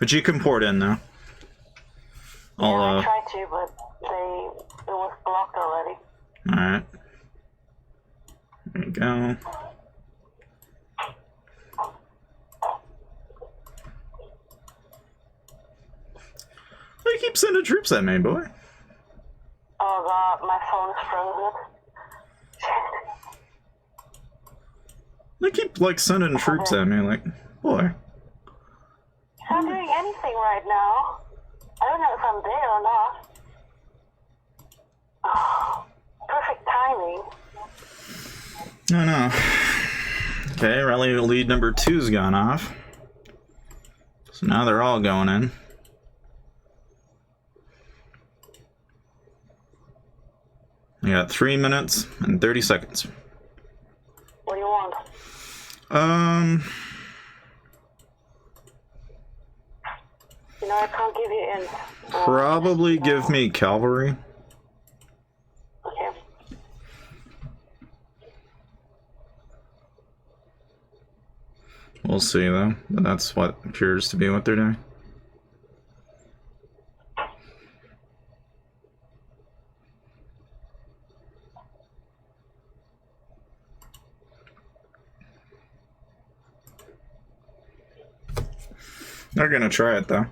But you can port in now. Yeah, I tried to, but it was blocked already. Alright. There you go. Why do you keep sending troops at me, boy? Oh god, my phone is frozen. They keep, like, sending troops at me, like, boy. It's not doing anything right now. I don't know if I'm there or not. Oh, perfect timing. I know. Okay, rally lead number 2's gone off. So now they're all going in. I got 3 minutes and 30 seconds. What do you want? You know, I can't give you in. Probably give me cavalry. Okay. We'll see, though. But that's what appears to be what they're doing. They're gonna try it, though.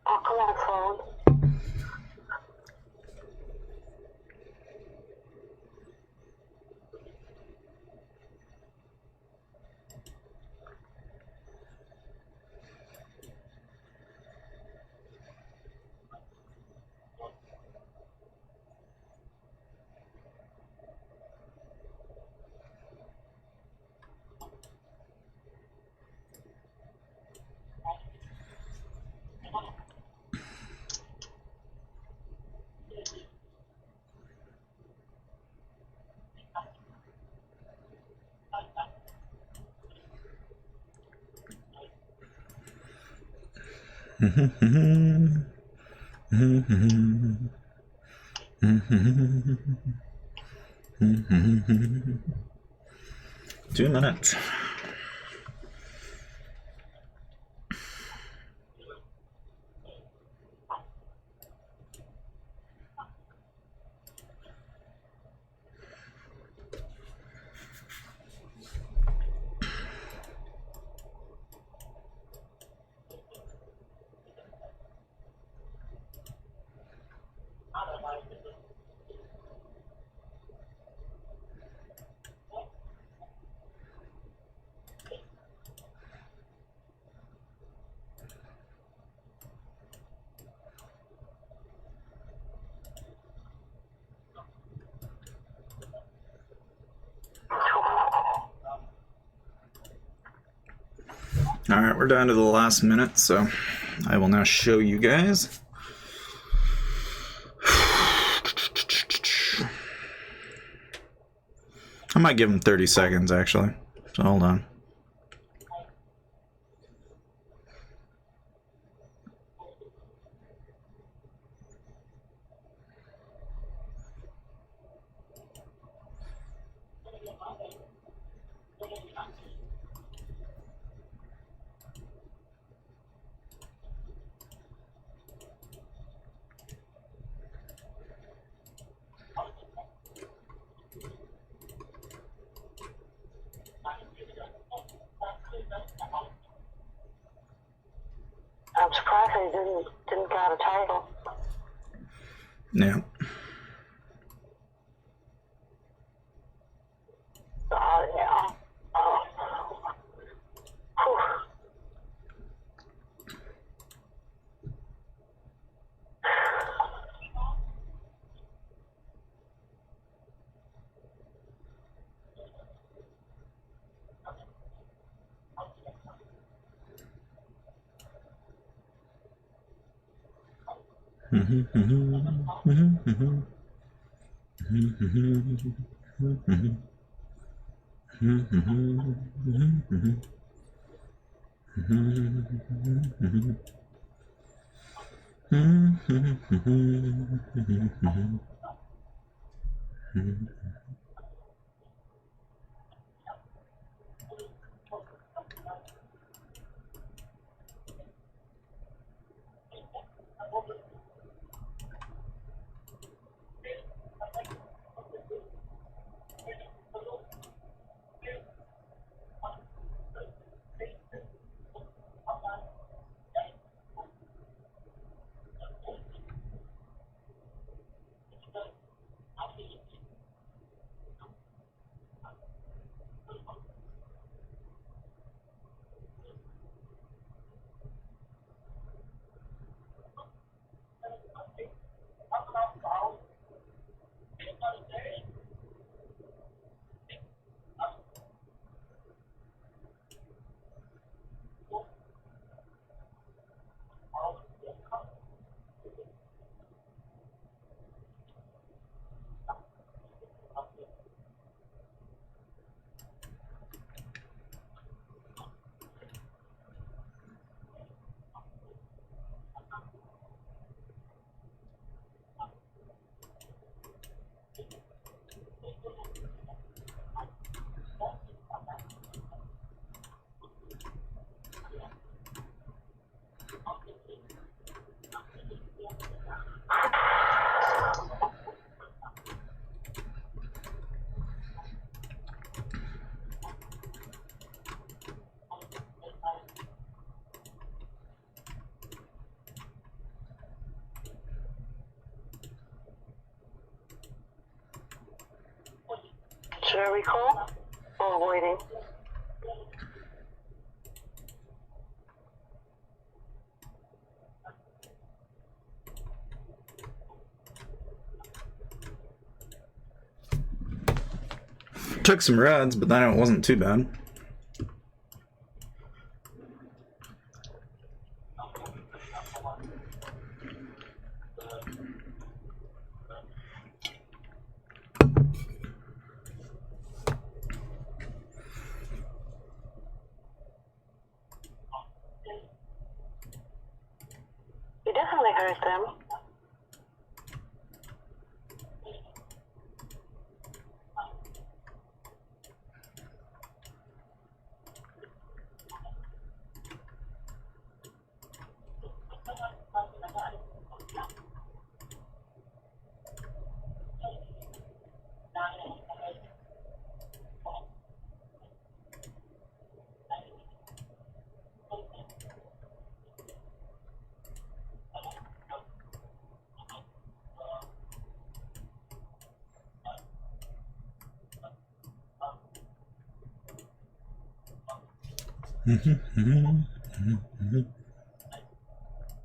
Oh, come on, phone. Two minutes. Alright, we're down to the last minute, so I will now show you guys. I might give him 30 seconds, actually. So hold on. I'm surprised they didn't got a title. Yeah. Yeah. Oh. Whew. Should we call? Or waiting? Took some reds, but then it wasn't too bad. You definitely hurt them.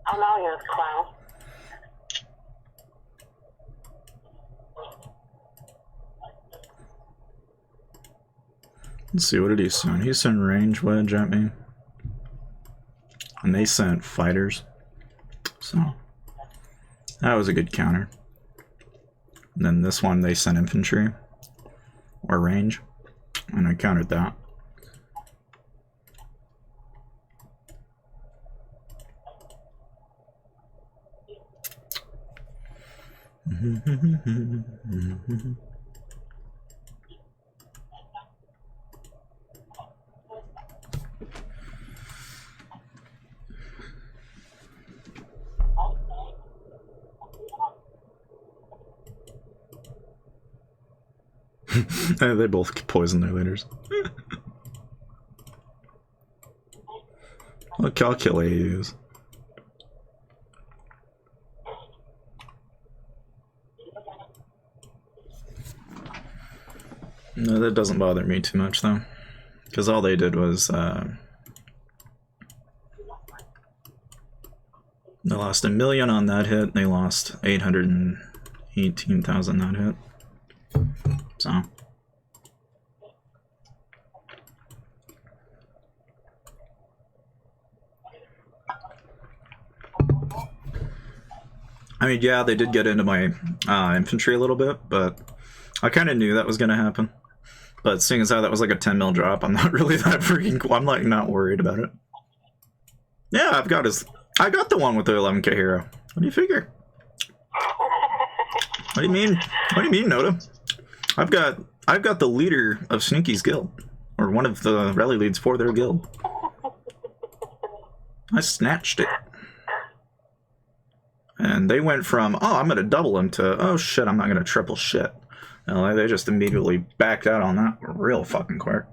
Oh, now you're a clown. Let's see, what did he send? He sent range wedge at me. And they sent fighters. So, that was a good counter. And then this one, they sent infantry. Or range. And I countered that. They both poison their leaders. I'll kill AUs. No, that doesn't bother me too much though, because all they did was they lost 1 million on that hit. They lost 818,000 that hit. So. I mean, yeah, they did get into my infantry a little bit, but I kind of knew that was going to happen. But seeing as how that was like a 10 mil drop, I'm not really that freaking cool. I'm like not worried about it. Yeah, I got the one with the 11k hero. What do you figure? What do you mean? What do you mean, Noda? I've got the leader of Sneaky's guild, or one of the rally leads for their guild. I snatched it. And they went from, oh, I'm going to double him, to, oh shit, I'm not going to triple shit. And they just immediately backed out on that real fucking quick.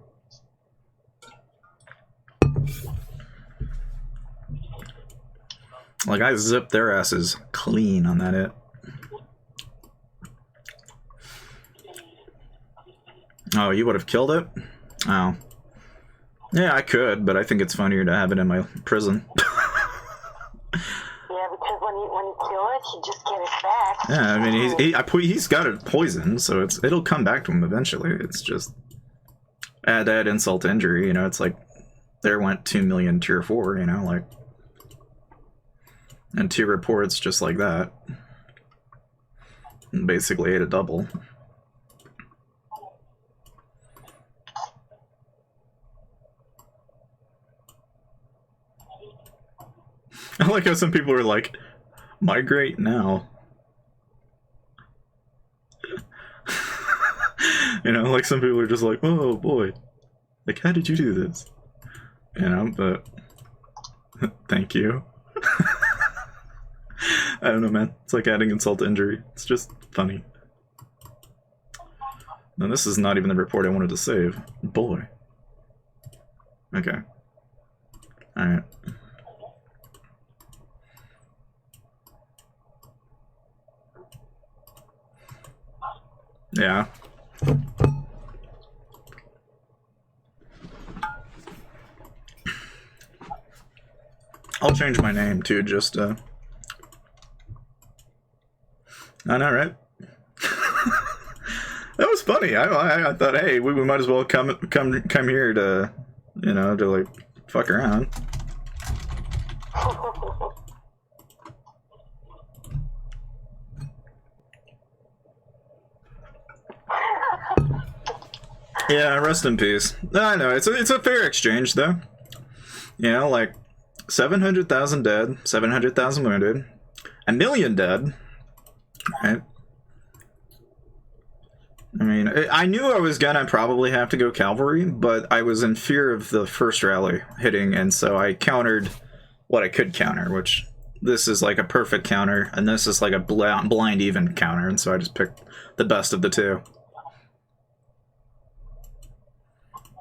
Like, I zipped their asses clean on that hit. Oh, you would have killed it? Oh. Yeah, I could, but I think it's funnier to have it in my prison. Yeah, because when you kill it, you just get it back. Yeah, I mean, he's got it poisoned, so it'll come back to him eventually. It's just add that insult to injury, you know. It's like there went 2 million tier 4, you know, like, and 2 reports just like that. And basically ate a double. I like how some people are like, migrate now. You know, like some people are just like, oh boy, like how did you do this? You know, but thank you. I don't know, man. It's like adding insult to injury. It's just funny. Now this is not even the report I wanted to save. Boy. Okay. Alright. Yeah. I'll change my name too, just I know, right? That was funny. I thought, hey, we might as well come here to, you know, to like fuck around. Yeah, rest in peace. I know, it's a fair exchange though. You know, like 700,000 dead, 700,000 wounded, 1 million dead. Right? I mean, I knew I was gonna probably have to go cavalry, but I was in fear of the first rally hitting, and so I countered what I could counter, which this is like a perfect counter, and this is like a blind even counter, and so I just picked the best of the two.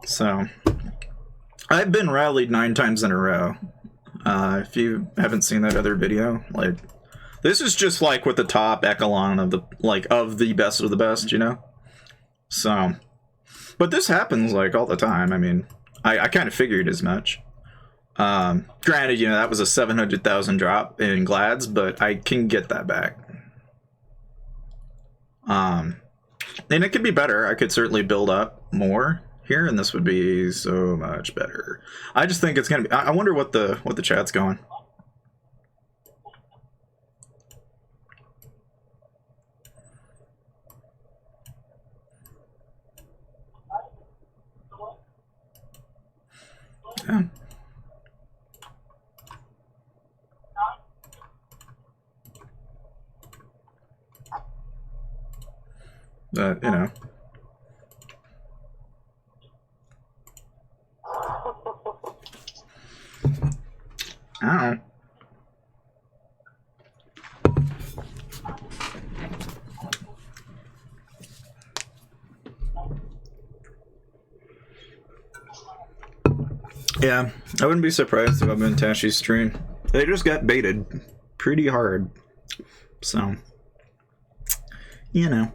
So, I've been rallied 9 times in a row. If you haven't seen that other video, like, this is just like with the top echelon of the best of the best, you know? So, but this happens like all the time. I mean, I kind of figured as much. Granted, you know, that was a 700,000 drop in Glads, but I can get that back. And it could be better. I could certainly build up more here, and this would be so much better. I just think it's gonna be. I wonder what the chat's going. Yeah. But, you know. I don't know. Yeah, I wouldn't be surprised if I'm in Tashi's stream. They just got baited pretty hard. So, you know.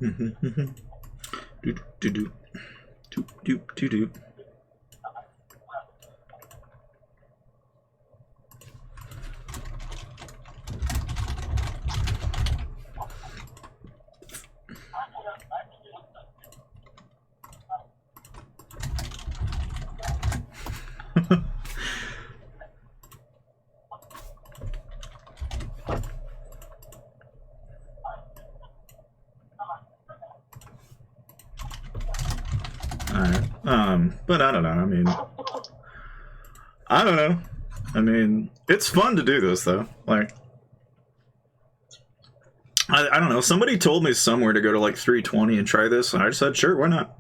do do do do do do do. But I don't know, I mean, it's fun to do this, though. Like, I don't know, somebody told me somewhere to go to, like, 320 and try this, and I just said, sure, why not?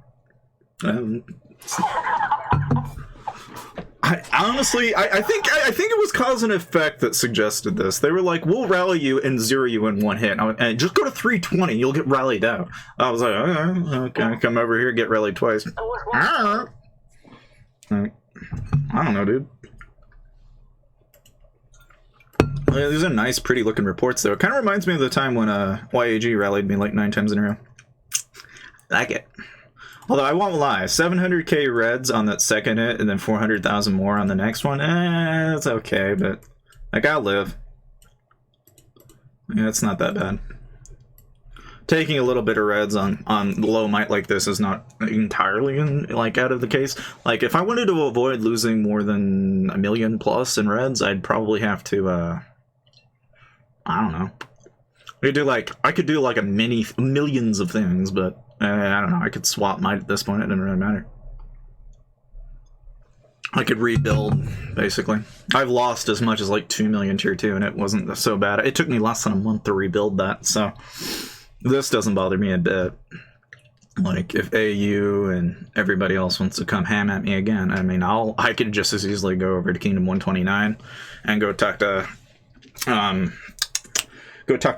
I think it was cause and effect that suggested this. They were like, we'll rally you and zero you in one hit. And just go to 320, you'll get rallied out. I was like, okay, come over here, get rallied twice. I don't know, dude. These are nice, pretty looking reports, though. It kind of reminds me of the time when YAG rallied me like 9 times in a row. Like it. Although I won't lie, 700k reds on that second hit, and then 400,000 more on the next one. It's okay, but I gotta live. Yeah, it's not that bad. Taking a little bit of reds on low might like this is not entirely out of the case. Like, if I wanted to avoid losing more than 1 million plus in reds, I'd probably have to I don't know. I could do like a millions of things, but I don't know. I could swap might at this point. It didn't really matter. I could rebuild, basically. I've lost as much as like 2 million tier 2, and it wasn't so bad. It took me less than a month to rebuild that, so this doesn't bother me a bit. Like, if AU and everybody else wants to come ham at me again, I mean, I could just as easily go over to Kingdom 129 and go talk to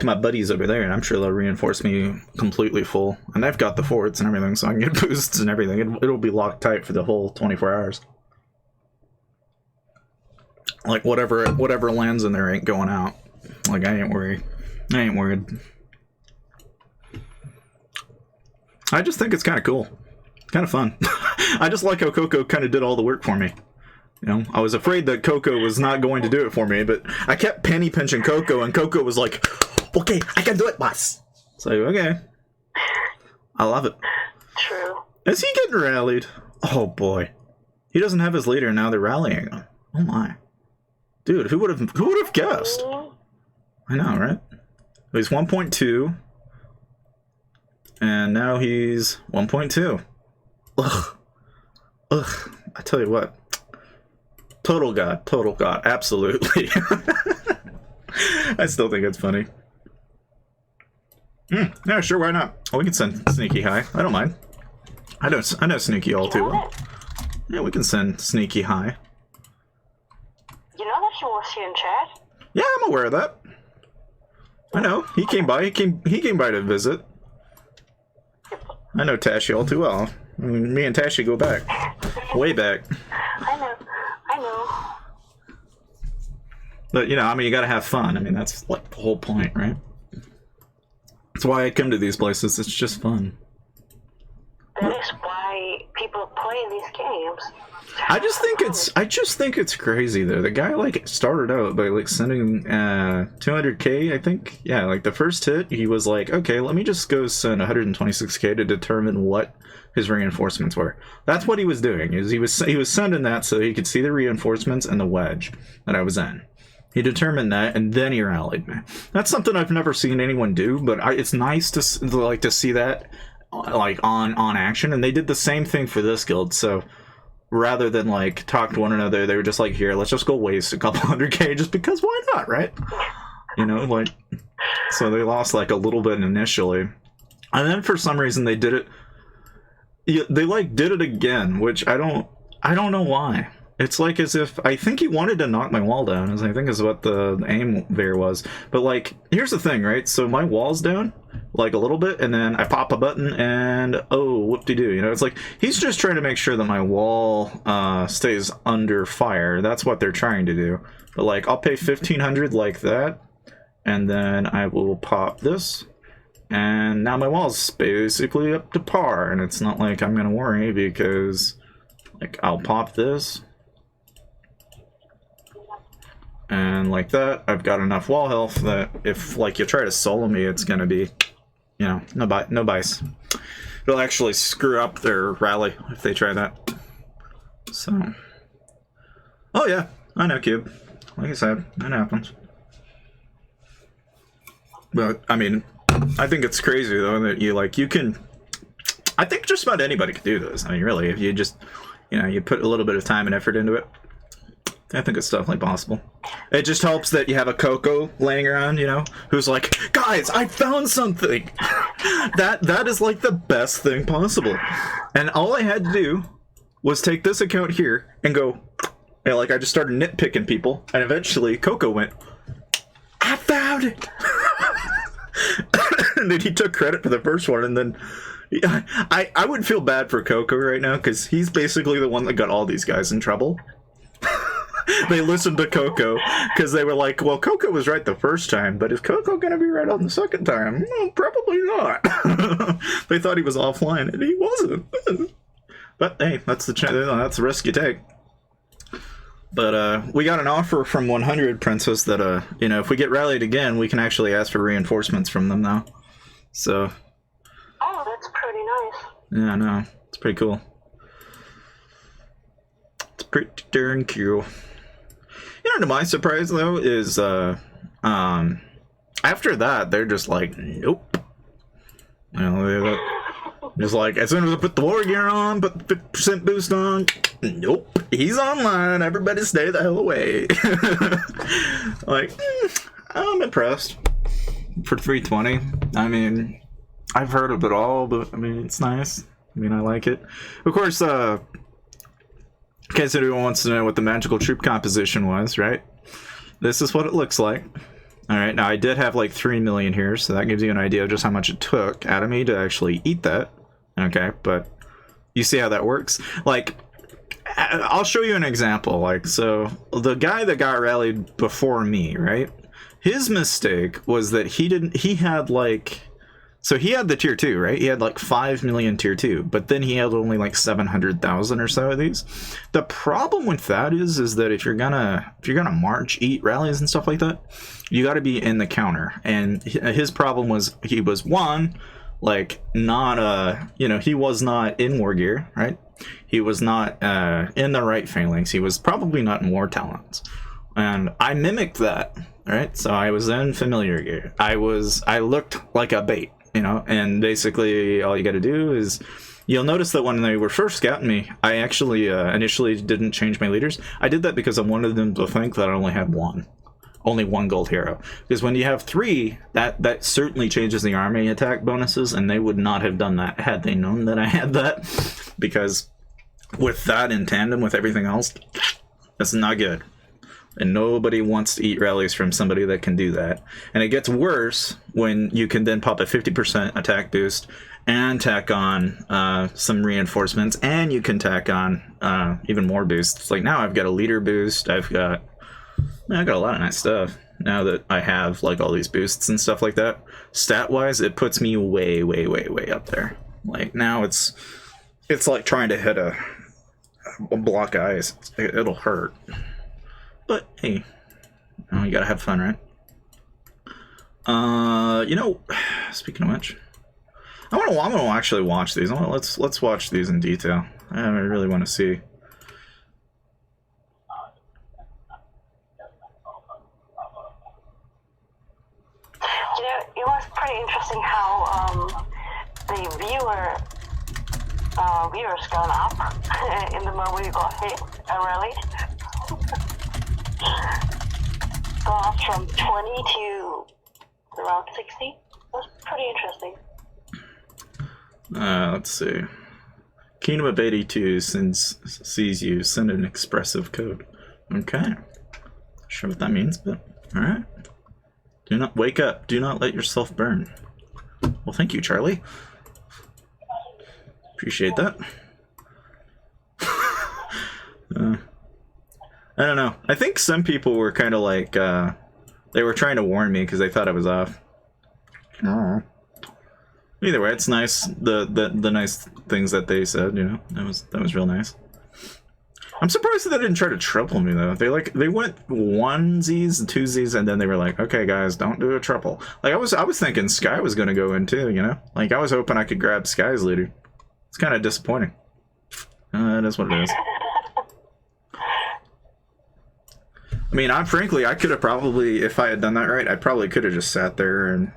my buddies over there, and I'm sure they'll reinforce me completely full. And they've got the forts and everything, so I can get boosts and everything. It'll be locked tight for the whole 24 hours. Like, whatever lands in there ain't going out. Like, I ain't worried. I just think it's kind of cool. Kind of fun. I just like how Coco kind of did all the work for me. You know, I was afraid that Coco was not going to do it for me, but I kept penny pinching Coco, and Coco was like, okay, I can do it, boss. So, okay. I love it. True. Is he getting rallied? Oh, boy. He doesn't have his leader, now they're rallying him. Oh, my. Dude, who would have guessed? I know, right? He's 1.2. And now he's 1.2. Ugh. I tell you what. Total god, absolutely. I still think it's funny. Yeah, sure, why not? Oh, we can send Sneaky High. I don't mind. I know Sneaky all too well. Yeah, we can send Sneaky High. You know that he was here in chat? Yeah, I'm aware of that. I know. He came by. He came by to visit. I know Tashi all too well. I mean, me and Tashi go back. Way back. I know. But, you know, I mean, you gotta have fun. I mean, that's, like, the whole point, right? That's why I come to these places. It's just fun. That is why people play these games. I just think it's crazy, though. The guy, like, started out by, like, sending 200k, I think. Yeah, like, the first hit, he was like, okay, let me just go send 126k to determine what his reinforcements were. That's what he was doing. He was sending that so he could see the reinforcements and the wedge that I was in. He determined that, and then he rallied me. That's something I've never seen anyone do, but it's nice to see that, like, on action. And they did the same thing for this guild, so rather than, like, talk to one another, they were just like, here, let's just go waste a couple 100k just because why not, right? You know, like, so they lost, like, a little bit initially. And then for some reason they did it, they, like, did it again, which I don't know why. It's like as if, I think he wanted to knock my wall down, as I think is what the aim there was. But, like, here's the thing, right? So my wall's down, like, a little bit, and then I pop a button, and, oh, whoop-de-doo, you know? It's like, he's just trying to make sure that my wall stays under fire. That's what they're trying to do. But, like, I'll pay 1,500 like that, and then I will pop this, and now my wall's basically up to par, and it's not like I'm gonna worry, because, like, I'll pop this, and like that, I've got enough wall health that if, like, you try to solo me, it's gonna be, you know, no bice. It'll actually screw up their rally if they try that. So, oh yeah, I know, Cube. Like I said, that happens. But I mean, I think it's crazy though that you can. I think just about anybody could do this. I mean, really, if you just, you know, you put a little bit of time and effort into it. I think it's definitely possible. It just helps that you have a Coco laying around, you know, who's like, guys, I found something. That is like the best thing possible. And all I had to do was take this account here and go, and like I just started nitpicking people, and eventually Coco went, I found it. And then he took credit for the first one, and then I would feel bad for Coco right now because he's basically the one that got all these guys in trouble. They listened to Coco because they were like, well, Coco was right the first time, but is Coco going to be right on the second time? Well, probably not. They thought he was offline, and he wasn't. But hey, that's the risk you take. But we got an offer from 100 Princess that, you know, if we get rallied again, we can actually ask for reinforcements from them now. So. Oh, that's pretty nice. Yeah, I know. It's pretty cool. It's pretty darn cool. You know, to my surprise though is after that they're just like, nope. You know, they're just like, as soon as I put the war gear on, put the 50% boost on, nope, he's online. Everybody stay the hell away. Like, I'm impressed for 320. I mean, I've heard of it all, but I mean, it's nice. I mean, I like it. Of course, in case anyone wants to know what the magical troop composition was, right? This is what it looks like. All right, now I did have like 3 million here, so that gives you an idea of just how much it took out of me to actually eat that. Okay, but you see how that works? Like, I'll show you an example. Like, so the guy that got rallied before me, right? His mistake was that he had like, so he had the tier 2, right? He had like 5 million tier 2, but then he had only like 700,000 or so of these. The problem with that is that if you're gonna march, eat rallies and stuff like that, you got to be in the counter. And his problem was he was like not he was not in war gear, right? He was not in the right phalanx. He was probably not in war talents, and I mimicked that, right? So I was in familiar gear. I looked like a bait. And basically all you got to do is, you'll notice that when they were first scouting me, I actually initially didn't change my leaders. I did that because I wanted them to think that I only had only one gold hero. Because when you have 3, that certainly changes the army attack bonuses, and they would not have done that had they known that I had that. Because with that in tandem with everything else, that's not good. And nobody wants to eat rallies from somebody that can do that. And it gets worse when you can then pop a 50% attack boost and tack on some reinforcements, and you can tack on even more boosts. Like now I've got a leader boost. I've got a lot of nice stuff now that I have like all these boosts and stuff like that. Stat wise, it puts me way, way, way, way up there. Like now it's like trying to hit a block of ice. It'll hurt. But hey, you gotta have fun, right? Speaking of which, I'm gonna actually watch these. Let's watch these in detail. I really want to see. It was pretty interesting how the viewers gone up in the moment you got hit early. Gone up from 20 to around 60. That's pretty interesting. Let's see. Kingdom of 82 sees you. Send an expressive code. Okay. Sure what that means, but alright. Do not wake up. Do not let yourself burn. Well, thank you, Charlie. Appreciate that. I don't know. I think some people were kind of like, they were trying to warn me because they thought I was off. Oh. Either way, it's nice. The nice things that they said, that was real nice. I'm surprised that they didn't try to triple me though. They went 1Zs and 2Zs, and then they were like, okay guys, don't do a triple. Like I was thinking Sky was gonna go in too, Like I was hoping I could grab Sky's leader. It's kind of disappointing. That is what it is. I mean, frankly, I could have probably, if I had done that right, I probably could have just sat there and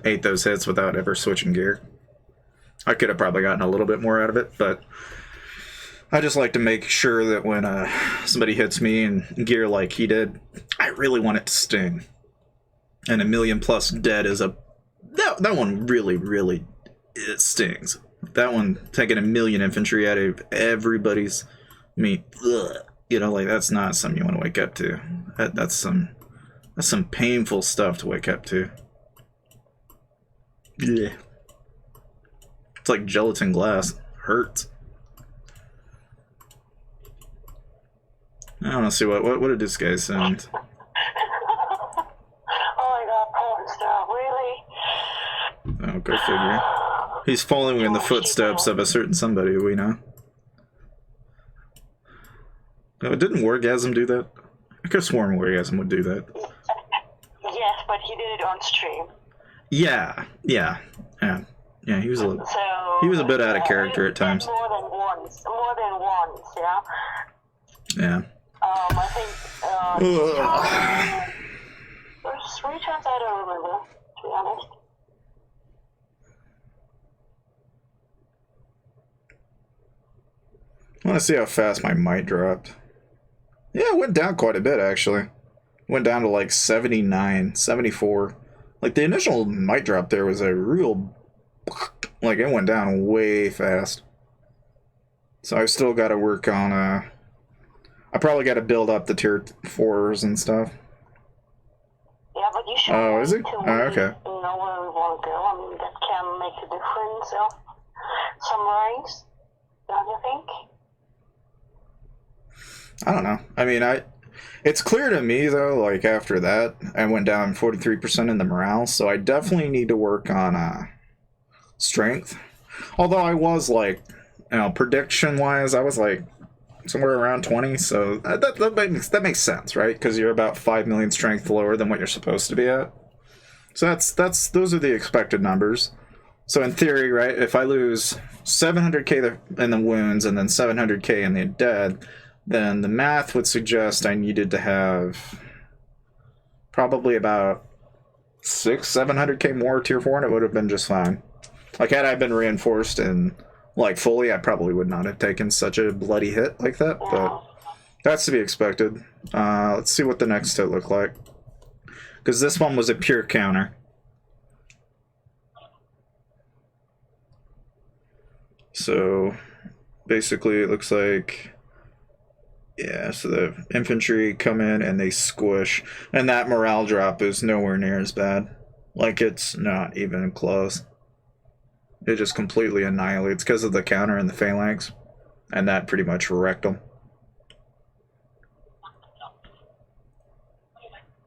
ate those hits without ever switching gear. I could have probably gotten a little bit more out of it, but I just like to make sure that when somebody hits me in gear like he did, I really want it to sting. And 1 million plus dead is that one really, really, it stings. That one, taking 1 million infantry out of everybody's meat, ugh. Like that's not something you want to wake up to. That's some painful stuff to wake up to. Yeah. It's like gelatin glass. Hurts. I don't know. See what did this guy send? Oh my god, porn stuff, really? Oh, go figure. He's following in the footsteps of a certain somebody we know. No, didn't Wargasm do that? I could have sworn Wargasm would do that. Yes, but he did it on stream. Yeah, he was a bit out of character at times. More than once, yeah? Yeah. I think, there's 3 times I don't remember, to be honest. I want to see how fast my might dropped. Yeah, it went down quite a bit, actually. Went down to like 79, 74. Like, the initial might drop there was a real Like, it went down way fast. So I've still got to work on, I probably got to build up the tier 4s and stuff. Yeah, but you should Oh, is it? to Oh, where okay. you know where we want to go. I mean, that can make a difference of some ranks, don't you think? I don't know. I mean, it's clear to me, though, like, after that, I went down 43% in the morale, so I definitely need to work on, strength. Although I was, like, prediction-wise, I was, like, somewhere around 20, so that makes sense, right? Because you're about 5 million strength lower than what you're supposed to be at. So those are the expected numbers. So in theory, right, if I lose 700k in the wounds and then 700k in the dead, then the math would suggest I needed to have probably about 700k more tier 4, and it would have been just fine. Like, had I been reinforced and, like, fully, I probably would not have taken such a bloody hit like that, but that's to be expected. Let's see what the next hit looked like. Because this one was a pure counter. So, basically, it looks like... Yeah, so the infantry come in and they squish, and that morale drop is nowhere near as bad. Like, it's not even close. It just completely annihilates because of the counter and the phalanx, and that pretty much wrecked them.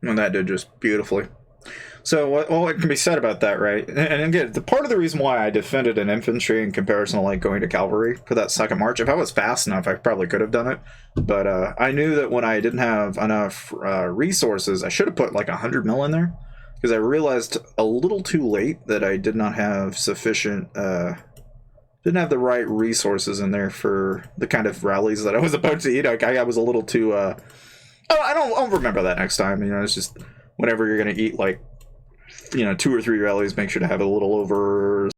And that did just beautifully. So what can be said about that, right? And again, the part of the reason why I defended an infantry in comparison to, like, going to cavalry for that second march, if I was fast enough, I probably could have done it. But I knew that when I didn't have enough resources, I should have put like 100 mil in there, because I realized a little too late that I did not have sufficient, didn't have the right resources in there for the kind of rallies that I was about to eat. I was a little too, I'll remember that next time. You know, it's just whenever you're gonna eat, like, 2 or 3 rallies, make sure to have a little over